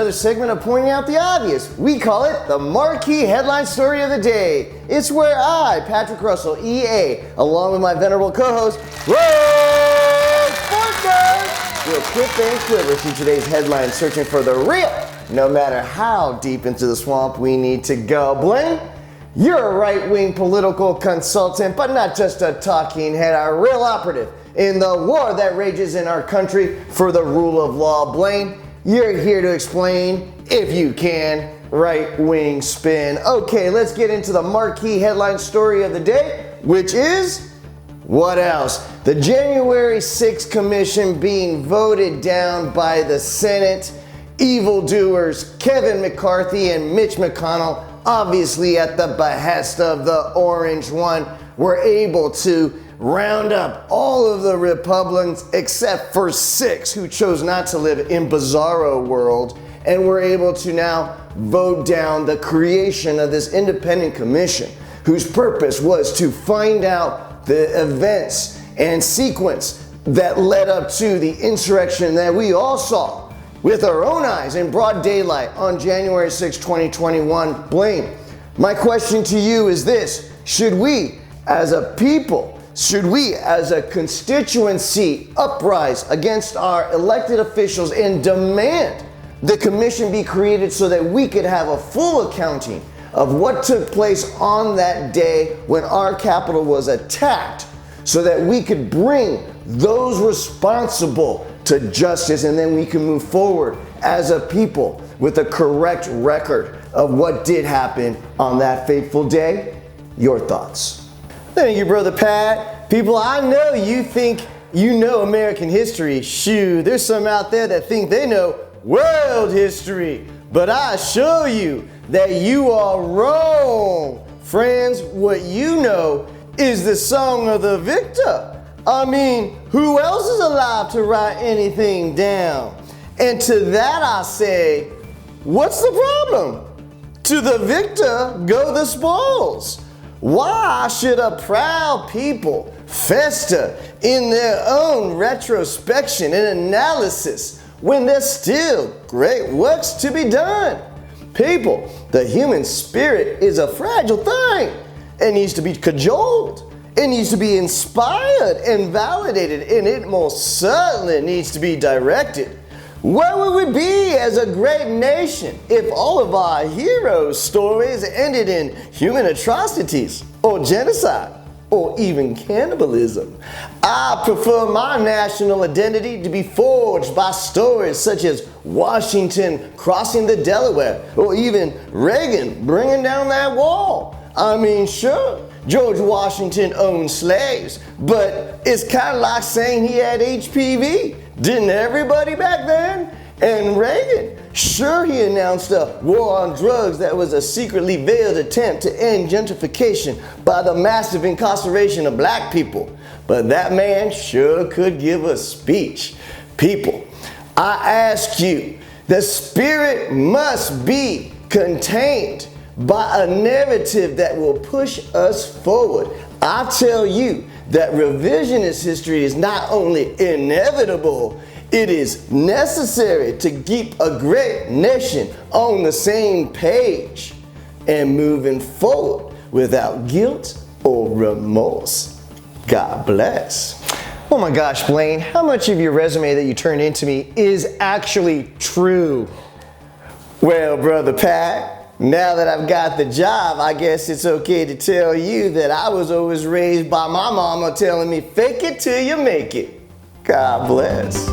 another segment of pointing out the obvious. We call it the Marquee Headline Story of the Day. It's where I, Patrick Russell, EA, along with my venerable co-host, will quip and quiver through today's headlines, searching for the real, no matter how deep into the swamp we need to go. Blaine, you're a right-wing political consultant, but not just a talking head, a real operative in the war that rages in our country for the rule of law. Blaine, you're here to explain, if you can, right-wing spin. Okay, let's get into the marquee headline story of the day, which is, what else? The January 6th commission being voted down by the Senate. Evildoers Kevin McCarthy and Mitch McConnell, obviously at the behest of the Orange One, were able to round up all of the Republicans except for 6 who chose not to live in bizarro world, and were able to now vote down the creation of this independent commission whose purpose was to find out the events and sequence that led up to the insurrection that we all saw with our own eyes in broad daylight on January 6, 2021. Blaine, my question to you is this: should we as a people, should we as a constituency uprise against our elected officials and demand the commission be created so that we could have a full accounting of what took place on that day when our capital was attacked, so that we could bring those responsible to justice, and then we can move forward as a people with a correct record of what did happen on that fateful day? Your thoughts? Thank you, Brother Pat. People, I know you think you know American history. Shoo, there's some out there that think they know world history. But I assure you that you are wrong. Friends, what you know is the song of the victor. I mean, who else is alive to write anything down? And to that I say, what's the problem? To the victor go the spoils. Why should a proud people fester in their own retrospection and analysis when there's still great works to be done? People, the human spirit is a fragile thing. It needs to be cajoled. It needs to be inspired and validated, and it most certainly needs to be directed. Where would we be as a great nation if all of our heroes' stories ended in human atrocities, or genocide, or even cannibalism? I prefer my national identity to be forged by stories such as Washington crossing the Delaware, or even Reagan bringing down that wall. I mean, sure, George Washington owned slaves, but it's kind of like saying he had HPV. Didn't everybody back then? And Reagan, sure, he announced a war on drugs that was a secretly veiled attempt to end gentrification by the massive incarceration of black people. But that man sure could give a speech. People, I ask you, the spirit must be contained by a narrative that will push us forward. I tell you that revisionist history is not only inevitable, it is necessary to keep a great nation on the same page and moving forward without guilt or remorse. God bless. Oh my gosh, Blaine, how much of your resume that you turned into me is actually true? Well, Brother Pat, now that I've got the job, I guess it's okay to tell you that I was always raised by my mama telling me, fake it till you make it. God bless.